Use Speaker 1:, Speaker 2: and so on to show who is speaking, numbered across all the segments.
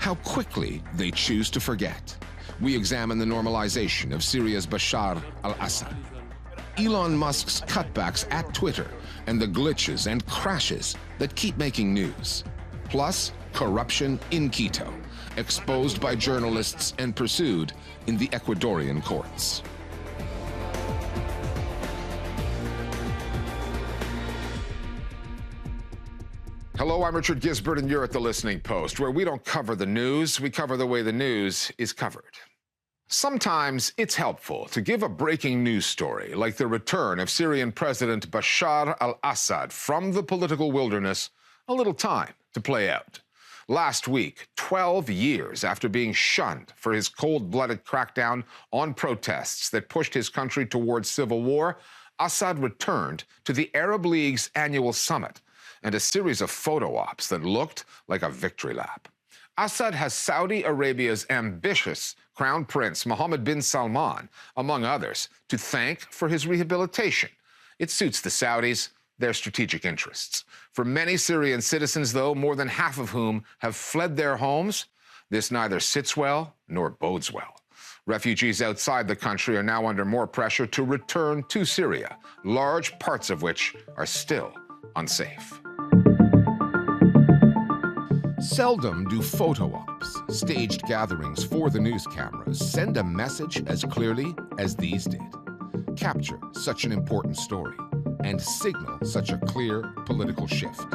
Speaker 1: how quickly they choose to forget. We examine the normalization of Syria's Bashar al-Assad, Elon Musk's cutbacks at Twitter, and the glitches and crashes that keep making news. Plus, corruption in Quito, exposed by journalists and pursued in the Ecuadorian courts. Hello, I'm Richard Gisbert, and you're at The Listening Post, where we don't cover the news, we cover the way the news is covered. Sometimes it's helpful to give a breaking news story, like the return of Syrian President Bashar al-Assad from the political wilderness, a little time to play out. Last week, 12 years after being shunned for his cold-blooded crackdown on protests that pushed his country towards civil war, Assad returned to the Arab League's annual summit and a series of photo ops that looked like a victory lap. Assad has Saudi Arabia's ambitious Crown Prince Mohammed bin Salman, among others, to thank for his rehabilitation. It suits the Saudis, their strategic interests. For many Syrian citizens, though, more than half of whom have fled their homes, this neither sits well nor bodes well. Refugees outside the country are now under more pressure to return to Syria, large parts of which are still unsafe. Seldom do photo ops, staged gatherings for the news cameras, send a message as clearly as these did. Capture such an important story and signal such a clear political shift.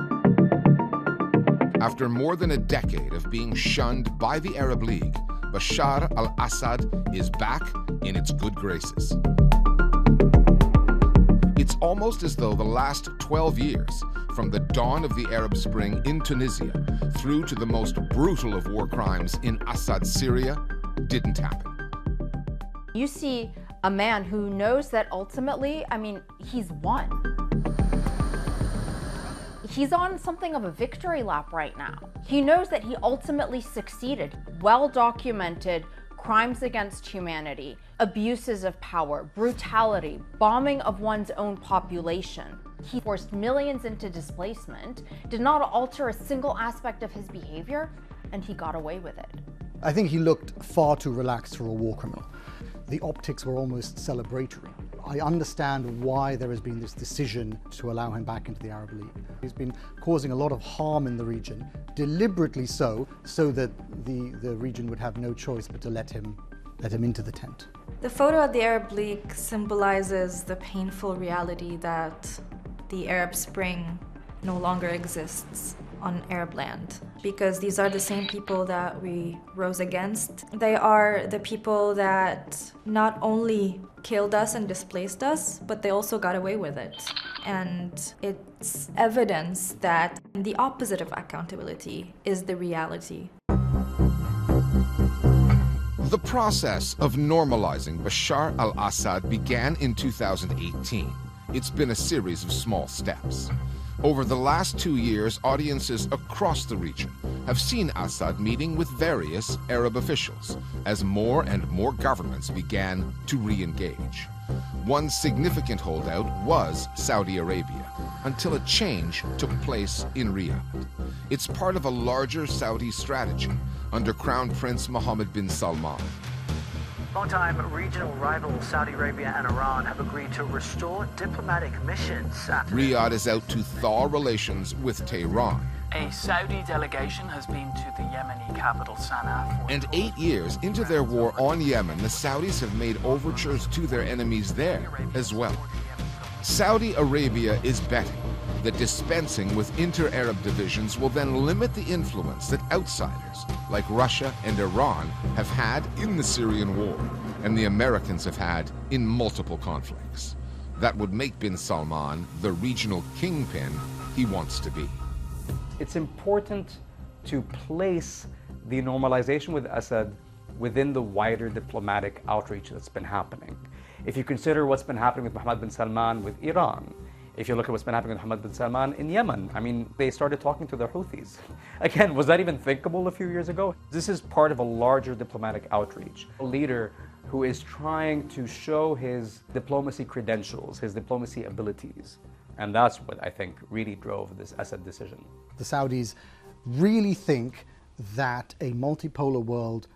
Speaker 1: After more than a decade of being shunned by the Arab League, Bashar al-Assad is back in its good graces. It's almost as though the last 12 years, from the dawn of the Arab Spring in Tunisia through to the most brutal of war crimes in Assad's Syria, didn't happen.
Speaker 2: You see a man who knows that ultimately, he's won. He's on something of a victory lap right now. He knows that he ultimately succeeded. Well-documented crimes against humanity, abuses of power, brutality, bombing of one's own population. He forced millions into displacement, did not alter a single aspect of his behavior, and he got away with it.
Speaker 3: I think he looked far too relaxed for a war criminal. The optics were almost celebratory. I understand why there has been this decision to allow him back into the Arab League. He's been causing a lot of harm in the region, deliberately so that the region would have no choice but to let him into the tent.
Speaker 4: The photo at the Arab League symbolizes the painful reality that the Arab Spring no longer exists on Arab land, because these are the same people that we rose against. They are the people that not only killed us and displaced us, but they also got away with it. And it's evidence that the opposite of accountability is the reality.
Speaker 1: The process of normalizing Bashar al-Assad began in 2018. It's been a series of small steps. Over the last 2 years, audiences across the region have seen Assad meeting with various Arab officials as more and more governments began to re-engage. One significant holdout was Saudi Arabia, until a change took place in Riyadh. It's part of a larger Saudi strategy under Crown Prince Mohammed bin Salman.
Speaker 5: Longtime regional rivals Saudi Arabia and Iran have agreed to restore diplomatic missions after...
Speaker 1: Riyadh is out to thaw relations with Tehran.
Speaker 6: A Saudi delegation has been to the Yemeni capital Sana'a.
Speaker 1: And 8 years into their war on Yemen, the Saudis have made overtures to their enemies there as well. Saudi Arabia is betting that dispensing with inter-Arab divisions will then limit the influence that outsiders like Russia and Iran have had in the Syrian war, and the Americans have had in multiple conflicts. That would make bin Salman the regional kingpin he wants to be.
Speaker 7: It's important to place the normalization with Assad within the wider diplomatic outreach that's been happening. If you consider what's been happening with Mohammed bin Salman with Iran, if you look at what's been happening with Mohammed bin Salman in Yemen, they started talking to the Houthis. Again, was that even thinkable a few years ago? This is part of a larger diplomatic outreach. A leader who is trying to show his diplomacy credentials, his diplomacy abilities. And that's what I think really drove this Assad decision.
Speaker 3: The Saudis really think that a multipolar world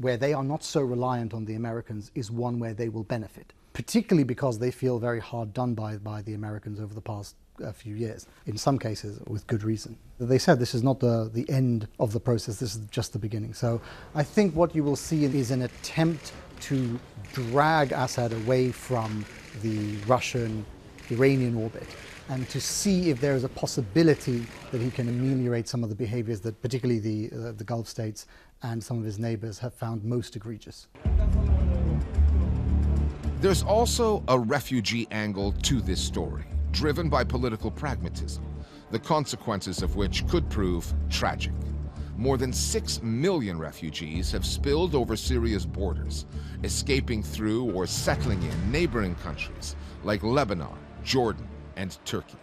Speaker 3: where they are not so reliant on the Americans is one where they will benefit, particularly because they feel very hard done by the Americans over the past few years, in some cases with good reason. They said this is not the end of the process, this is just the beginning. So I think what you will see is an attempt to drag Assad away from the Russian-Iranian orbit and to see if there is a possibility that he can ameliorate some of the behaviors that particularly the Gulf states and some of his neighbors have found most egregious.
Speaker 1: There's also a refugee angle to this story, driven by political pragmatism, the consequences of which could prove tragic. More than 6 million refugees have spilled over Syria's borders, escaping through or settling in neighboring countries like Lebanon, Jordan, and Turkey.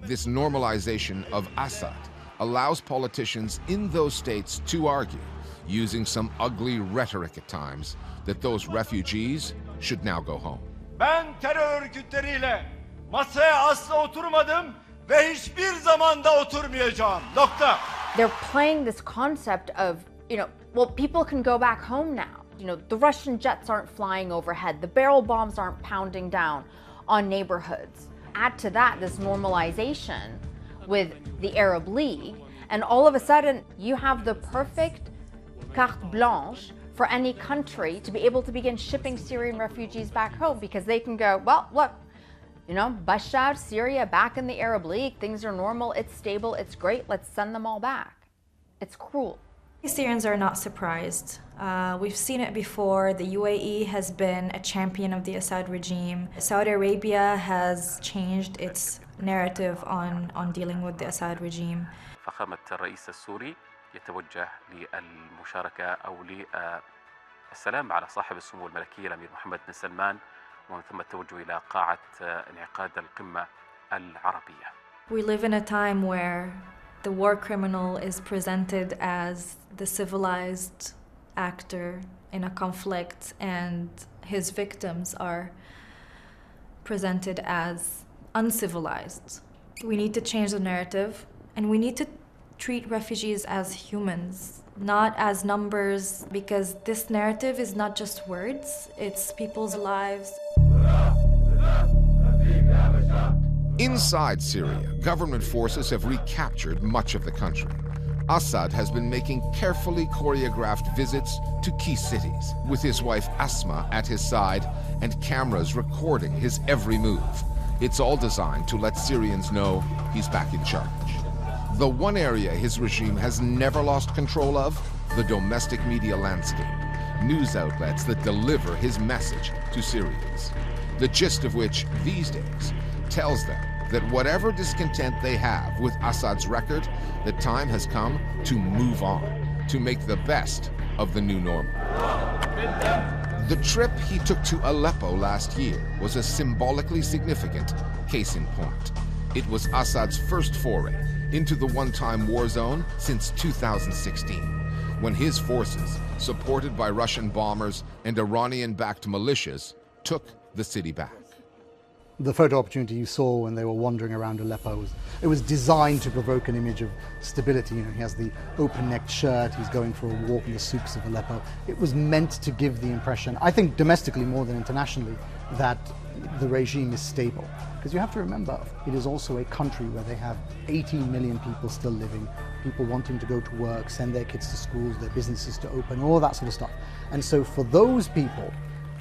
Speaker 1: This normalization of Assad allows politicians in those states to argue, using some ugly rhetoric at times, that those refugees should now go home.
Speaker 8: Ben terör örgütleriyle masaya asla oturmadım ve hiçbir zaman da oturmayacağım. Nokta.
Speaker 2: They're playing this concept of, well, people can go back home now. The Russian jets aren't flying overhead. The barrel bombs aren't pounding down on neighborhoods. Add to that this normalization with the Arab League, and all of a sudden you have the perfect carte blanche for any country to be able to begin shipping Syrian refugees back home, because they can go, well, look, Bashar, Syria, back in the Arab League, things are normal, it's stable, it's great, let's send them all back. It's cruel.
Speaker 4: Syrians are not surprised. We've seen it before. The UAE has been a champion of the Assad regime. Saudi Arabia has changed its narrative on dealing with the Assad regime.
Speaker 9: فخامة الرئيس السوري يتوجه للمشاركة أو للسلام على صاحب السمو الملكي الأمير محمد بن سلمان، ومن ثم التوجه إلى قاعة انعقاد القمة العربية.
Speaker 4: We live in a time where the war criminal is presented as the civilized actor in a conflict, and his victims are presented as uncivilized. We need to change the narrative, and we need to treat refugees as humans, not as numbers, because this narrative is not just words, it's people's lives.
Speaker 1: Inside Syria, government forces have recaptured much of the country. Assad has been making carefully choreographed visits to key cities, with his wife Asma at his side and cameras recording his every move. It's all designed to let Syrians know he's back in charge. The one area his regime has never lost control of, the domestic media landscape, news outlets that deliver his message to Syrians. The gist of which, these days, tells them that whatever discontent they have with Assad's record, the time has come to move on, to make the best of the new normal. The trip he took to Aleppo last year was a symbolically significant case in point. It was Assad's first foray into the one-time war zone since 2016, when his forces, supported by Russian bombers and Iranian-backed militias, took the city back.
Speaker 3: The photo opportunity you saw when they were wandering around Aleppo, it was designed to provoke an image of stability. He has the open-necked shirt, he's going for a walk in the souks of Aleppo. It was meant to give the impression, I think domestically more than internationally, that the regime is stable. Because you have to remember, it is also a country where they have 18 million people still living, people wanting to go to work, send their kids to schools, their businesses to open, all that sort of stuff. And so for those people,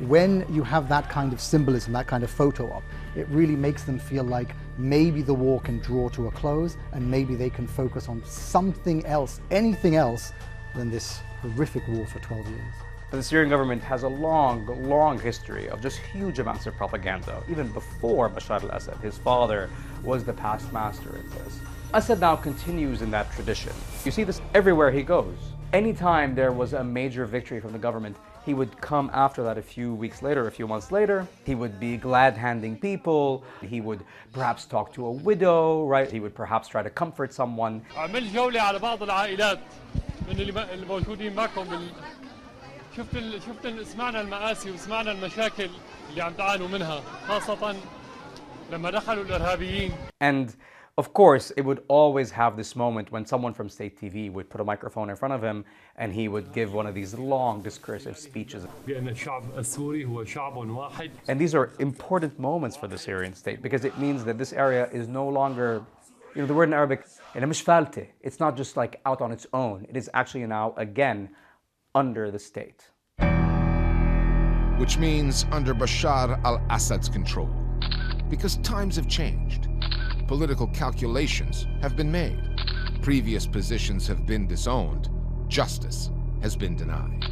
Speaker 3: when you have that kind of symbolism, that kind of photo op, it really makes them feel like maybe the war can draw to a close and maybe they can focus on something else, anything else than this horrific war for 12 years.
Speaker 7: The Syrian government has a long history of just huge amounts of propaganda. Even before Bashar al-Assad, his father was the past master at this. Assad now continues in that tradition. You see this everywhere he goes. Anytime there was a major victory from the government, he would come after that a few weeks later, a few months later. He would be glad-handing people. He would perhaps talk to a widow, right? He would perhaps try to comfort someone.
Speaker 10: سمعنا المآسي وسمعنا المشاكل اللي عم تعانوا منها خاصة لما دخلوا الإرهابيين.
Speaker 7: And Of course, it would always have this moment when someone from state TV would put a microphone in front of him and he would give one of these long discursive speeches. And these are important moments for the Syrian state because it means that this area is no longer, the word in Arabic, it's not just like out on its own. It is actually now, again, under the state.
Speaker 1: Which means under Bashar al-Assad's control. Because times have changed. Political calculations have been made. Previous positions have been disowned. Justice has been denied.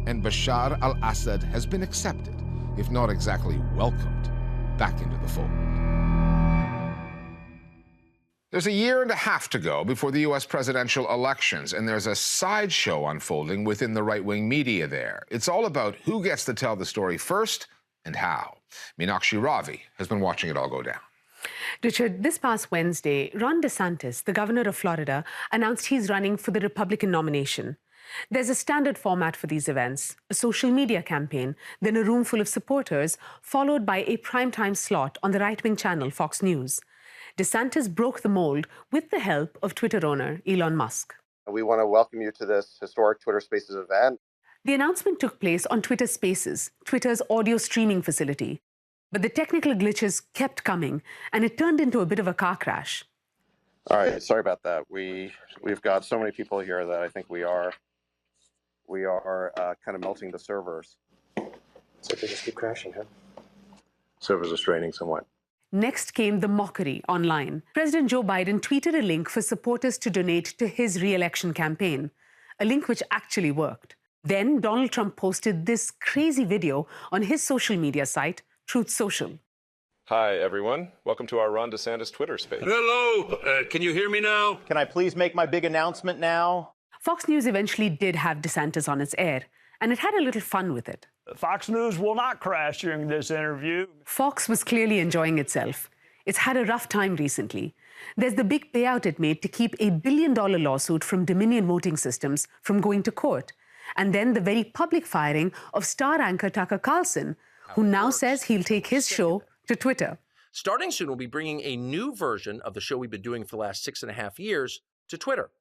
Speaker 1: And Bashar al-Assad has been accepted, if not exactly welcomed, back into the fold. There's a year and a half to go before the U.S. presidential elections, and there's a sideshow unfolding within the right-wing media there. It's all about who gets to tell the story first and how. Meenakshi Ravi has been watching it all go down.
Speaker 11: Richard, this past Wednesday, Ron DeSantis, the governor of Florida, announced he's running for the Republican nomination. There's a standard format for these events, a social media campaign, then a room full of supporters, followed by a primetime slot on the right-wing channel Fox News. DeSantis broke the mold with the help of Twitter owner Elon Musk.
Speaker 12: We want to welcome you to this historic Twitter Spaces event.
Speaker 11: The announcement took place on Twitter Spaces, Twitter's audio streaming facility. But the technical glitches kept coming, and it turned into a bit of a car crash.
Speaker 12: All right, sorry about that. We've got so many people here that I think we are kind of melting the servers. So they just keep crashing, huh? Servers are straining somewhat.
Speaker 11: Next came the mockery online. President Joe Biden tweeted a link for supporters to donate to his re-election campaign, a link which actually worked. Then Donald Trump posted this crazy video on his social media site, Truth Social.
Speaker 13: Hi, everyone. Welcome to our Ron DeSantis Twitter space.
Speaker 14: Hello. Can you hear me now?
Speaker 15: Can I please make my big announcement now?
Speaker 11: Fox News eventually did have DeSantis on its air, and it had a little fun with it.
Speaker 8: Fox News will not crash during this interview.
Speaker 11: Fox was clearly enjoying itself. It's had a rough time recently. There's the big payout it made to keep a $1 billion lawsuit from Dominion Voting Systems from going to court. And then the very public firing of star anchor Tucker Carlson, who now says he'll take his show to Twitter.
Speaker 14: Starting soon, we'll be bringing a new version of the show we've been doing for the last 6.5 years to Twitter.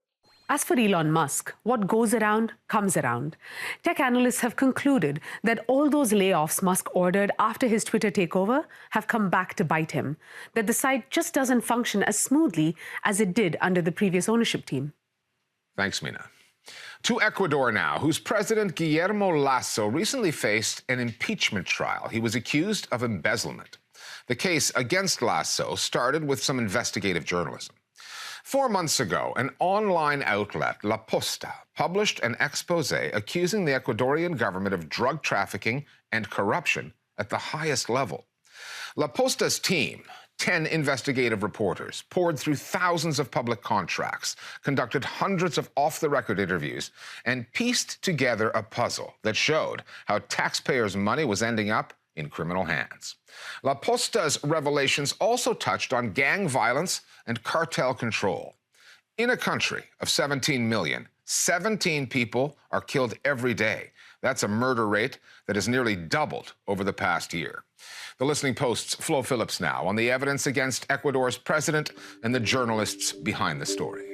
Speaker 11: As for Elon Musk, what goes around comes around. Tech analysts have concluded that all those layoffs Musk ordered after his Twitter takeover have come back to bite him, that the site just doesn't function as smoothly as it did under the previous ownership team.
Speaker 1: Thanks, Mina. To Ecuador now, whose president Guillermo Lasso recently faced an impeachment trial. He was accused of embezzlement. The case against Lasso started with some investigative journalism. 4 months ago, an online outlet, La Posta, published an exposé accusing the Ecuadorian government of drug trafficking and corruption at the highest level. La Posta's team, 10 investigative reporters, poured through thousands of public contracts, conducted hundreds of off-the-record interviews, and pieced together a puzzle that showed how taxpayers' money was ending up in criminal hands. La Posta's revelations also touched on gang violence and cartel control. In a country of 17 million, 17 people are killed every day. That's a murder rate that has nearly doubled over the past year. The Listening Post's Flo Phillips now on the evidence against Ecuador's president and the journalists behind the story.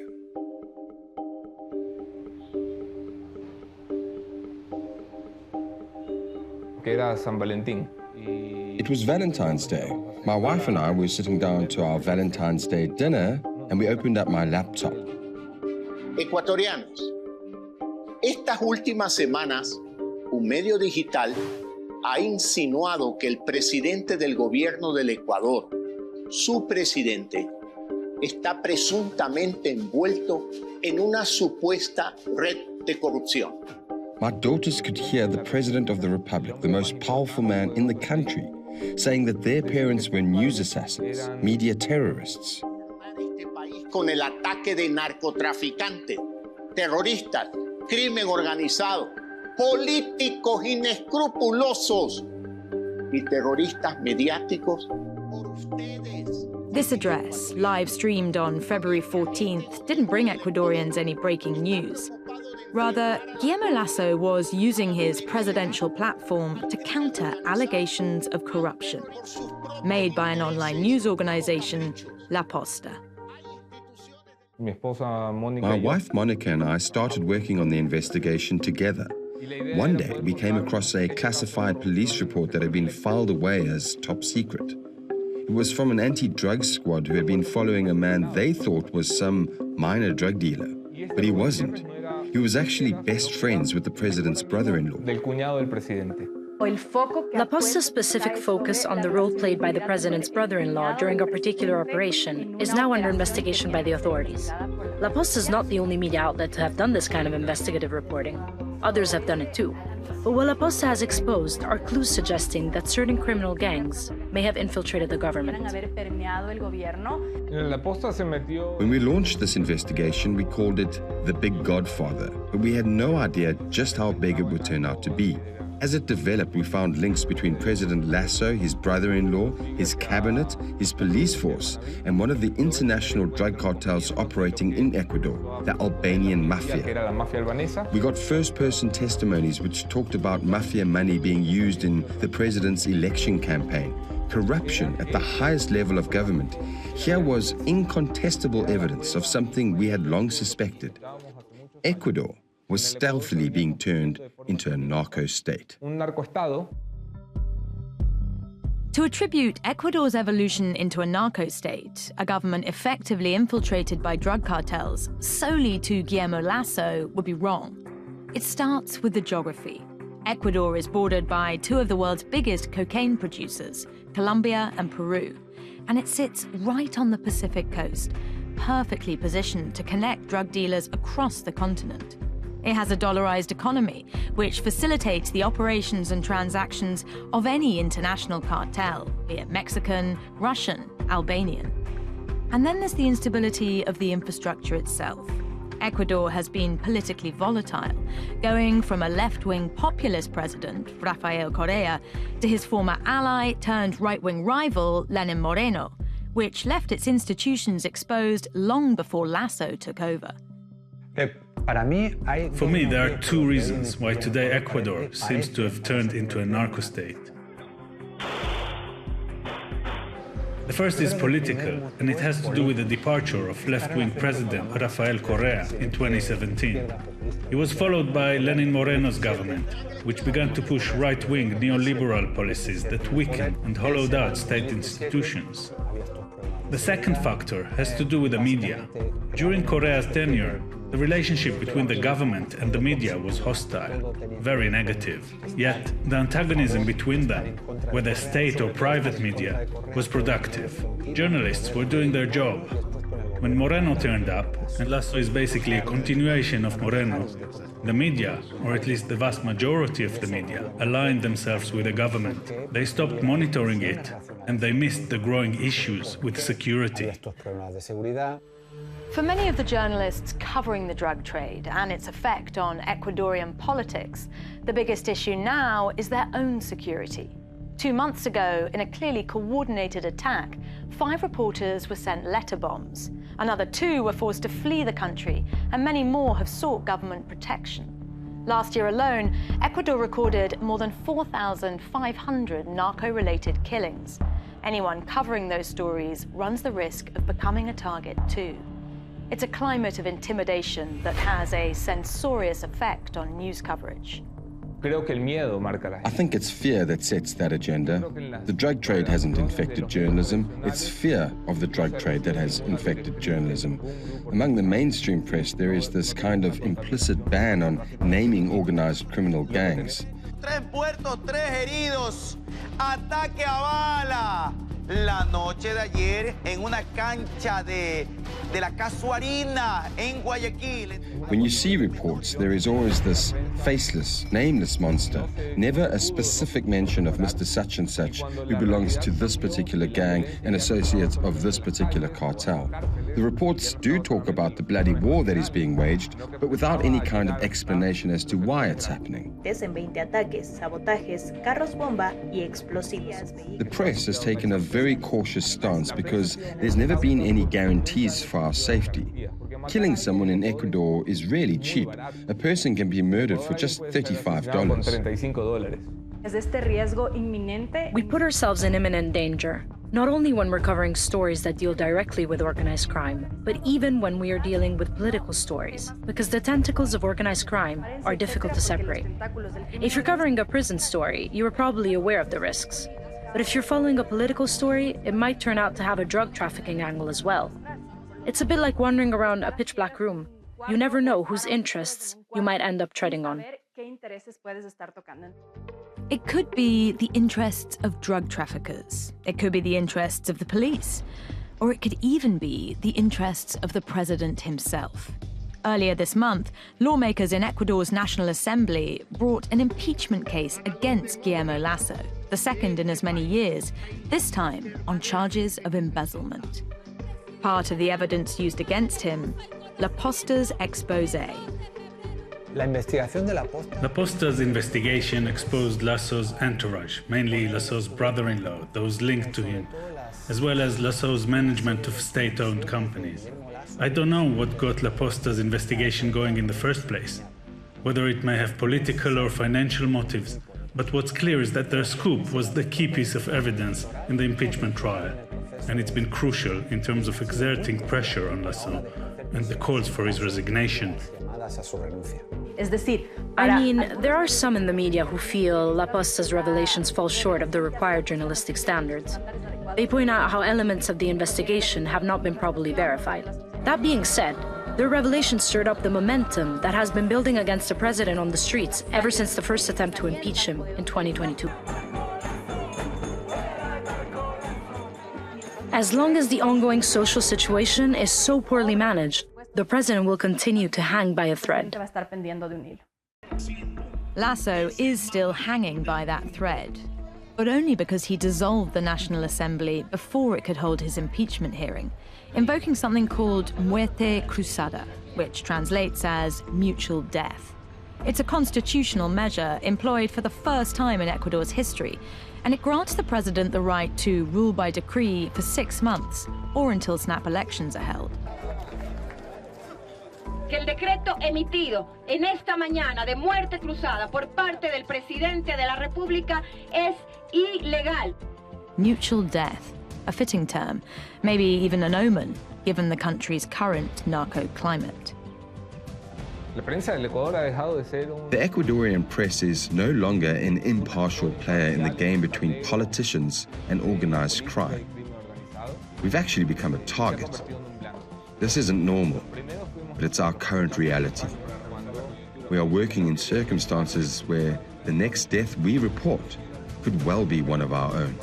Speaker 16: It was Valentine's Day. My wife and I were sitting down to our Valentine's Day dinner and we opened up my laptop.
Speaker 17: Ecuatorianos, estas últimas semanas, un medio digital ha insinuado que el presidente del gobierno del Ecuador, su presidente, está presuntamente envuelto en una supuesta red de corrupción.
Speaker 16: My daughters could hear the President of the Republic, the most powerful man in the country, saying that their parents were news assassins, media terrorists.
Speaker 17: Con el ataque de narcotraficantes, terroristas, crimen organizado, políticos inescrupulosos y terroristas mediáticos por ustedes.
Speaker 18: This address, live streamed on February 14th, didn't bring Ecuadorians any breaking news. Rather, Guillermo Lasso was using his presidential platform to counter allegations of corruption made by an online news organization, La Posta.
Speaker 16: My wife Monica and I started working on the investigation together. One day, we came across a classified police report that had been filed away as top secret. It was from an anti-drug squad who had been following a man they thought was some minor drug dealer. But he wasn't. He was actually best friends with the president's brother-in-law.
Speaker 18: La Posta's specific focus on the role played by the president's brother-in-law during a particular operation is now under investigation by the authorities. La Posta is not the only media outlet to have done this kind of investigative reporting. Others have done it too. But what La Posta has exposed are clues suggesting that certain criminal gangs may have infiltrated the government.
Speaker 16: When we launched this investigation, we called it The Big Godfather, but we had no idea just how big it would turn out to be. As it developed, we found links between President Lasso, his brother-in-law, his cabinet, his police force, and one of the international drug cartels operating in Ecuador, the Albanian mafia. We got first-person testimonies which talked about mafia money being used in the president's election campaign, corruption at the highest level of government. Here was incontestable evidence of something we had long suspected. Ecuador was stealthily being turned into a narco state.
Speaker 18: To attribute Ecuador's evolution into a narco state, a government effectively infiltrated by drug cartels, solely to Guillermo Lasso would be wrong. It starts with the geography. Ecuador is bordered by two of the world's biggest cocaine producers, Colombia and Peru, and it sits right on the Pacific coast, perfectly positioned to connect drug dealers across the continent. It has a dollarized economy, which facilitates the operations and transactions of any international cartel, be it Mexican, Russian, Albanian. And then there's the instability of the infrastructure itself. Ecuador has been politically volatile, going from a left-wing populist president, Rafael Correa, to his former ally turned right-wing rival, Lenin Moreno, which left its institutions exposed long before Lasso took over.
Speaker 10: For me, there are two reasons why today Ecuador seems to have turned into a narco state. The first is political, and it has to do with the departure of left-wing President Rafael Correa in 2017. He was followed by Lenin Moreno's government, which began to push right-wing neoliberal policies that weakened and hollowed out state institutions. The second factor has to do with the media. During Correa's tenure, the relationship between the government and the media was hostile, very negative. Yet, the antagonism between them, whether state or private media, was productive. Journalists were doing their job. When Moreno turned up, and Lasso is basically a continuation of Moreno, the media, or at least the vast majority of the media, aligned themselves with the government. They stopped monitoring it, and they missed the growing issues with security.
Speaker 19: For many of the journalists covering the drug trade and its effect on Ecuadorian politics, the biggest issue now is their own security. 2 months ago, in a clearly coordinated attack, 5 reporters were sent letter bombs. Another 2 were forced to flee the country, and many more have sought government protection. Last year alone, Ecuador recorded more than 4,500 narco-related killings. Anyone covering those stories runs the risk of becoming a target too. It's a climate of intimidation that has a censorious effect on news coverage.
Speaker 16: I think it's fear that sets that agenda. The drug trade hasn't infected journalism. It's fear of the drug trade that has infected journalism. Among the mainstream press, there is this kind of implicit ban on naming organized criminal gangs.
Speaker 20: 3 muertos, 3 heridos. Ataque a bala. La noche de ayer en una cancha de la Casuarina en Guayaquil.
Speaker 16: When you see reports, there is always this faceless, nameless monster, never a specific mention of Mr. Such and Such, who belongs to this particular gang and associates of this particular cartel. The reports do talk about the bloody war that is being waged, but without any kind of explanation as to why it's happening. The press has taken a very cautious stance because there's never been any guarantees for our safety. Killing someone in Ecuador is really cheap. A person can be murdered for just $35.
Speaker 18: We put ourselves in imminent danger.
Speaker 21: Not only when we're covering stories that deal directly with organized crime, but even when we are dealing with political stories, because the tentacles of organized crime are difficult to separate. If you're covering a prison story, you are probably aware of the risks. But if you're following a political story, it might turn out to have a drug trafficking angle as well. It's a bit like wandering around a pitch-black room. You never know whose interests you might end up treading on.
Speaker 18: It could be the interests of drug traffickers. It could be the interests of the police. Or it could even be the interests of the president himself. Earlier this month, lawmakers in Ecuador's National Assembly brought an impeachment case against Guillermo Lasso, the second in as many years, this time on charges of embezzlement. Part of the evidence used against him, La Posta's exposé.
Speaker 10: La Posta's investigation exposed Lasso's entourage, mainly Lasso's brother-in-law, those linked to him, as well as Lasso's management of state-owned companies. I don't know what got La Posta's investigation going in the first place, whether it may have political or financial motives, but what's clear is that their scoop was the key piece of evidence in the impeachment trial, and it's been crucial in terms of exerting pressure on Lasso and the calls for his resignation.
Speaker 21: I mean, there are some in the media who feel La Posta's revelations fall short of the required journalistic standards. They point out how elements of the investigation have not been properly verified. That being said, their revelations stirred up the momentum that has been building against the president on the streets ever since the first attempt to impeach him in 2022. As long as the ongoing social situation is so poorly managed, the president will continue to hang by a thread.
Speaker 18: Lasso is still hanging by that thread, but only because he dissolved the National Assembly before it could hold his impeachment hearing, invoking something called muerte cruzada, which translates as mutual death. It's a constitutional measure employed for the first time in Ecuador's history, and it grants the president the right to rule by decree for 6 months or until snap elections are held.
Speaker 22: Que el decreto emitido en esta mañana de muerte cruzada por parte del presidente de la República es ilegal.
Speaker 18: Mutual death, a fitting term, maybe even an omen, given the country's current narco climate.
Speaker 16: The Ecuadorian press is no longer an impartial player in the game between politicians and organized crime. We've actually become a target. This isn't normal, but it's our current reality. We are working in circumstances where the next death we report could well be one of our own.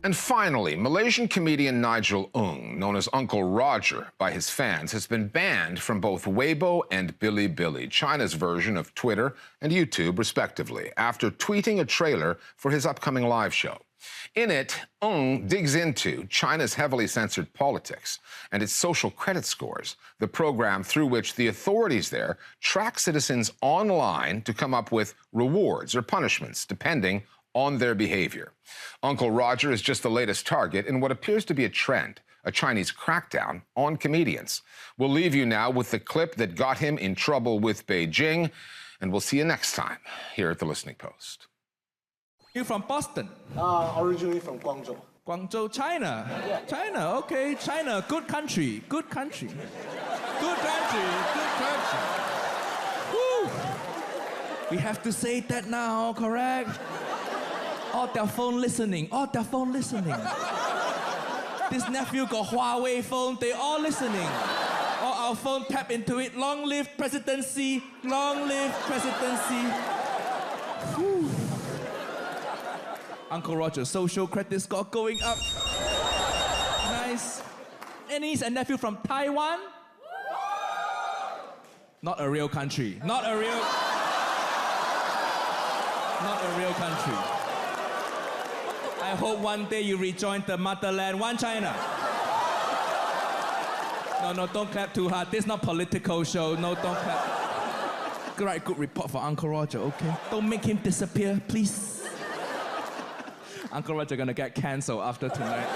Speaker 1: And finally, Malaysian comedian Nigel Ng, known as Uncle Roger by his fans, has been banned from both Weibo and Bilibili, China's version of Twitter and YouTube, respectively, after tweeting a trailer for his upcoming live show. In it, Ng digs into China's heavily censored politics and its social credit scores, the program through which the authorities there track citizens online to come up with rewards or punishments, depending on their behavior. Uncle Roger is just the latest target in what appears to be a trend, a Chinese crackdown on comedians. We'll leave you now with the clip that got him in trouble with Beijing, and we'll see you next time here at The Listening Post.
Speaker 23: You're from Boston?
Speaker 24: Originally from Guangzhou.
Speaker 23: Guangzhou, China.
Speaker 24: Yeah.
Speaker 23: China, okay. China, good country. Good country. Good country. Good country. Woo! We have to say that now, correct? All their phone listening. All their phone listening. This nephew got Huawei phone. They all listening. All our phone tap into it. Long live presidency. Long live presidency. Whew. Uncle Roger's social credit score going up. Nice. And niece and nephew from Taiwan? Not a real country. Not a real country. I hope one day you rejoin the motherland, one China. No, don't clap too hard. This is not political show. No, don't clap. Right, good report for Uncle Roger, okay? Don't make him disappear, please. Uncle Roger gonna get cancelled after tonight.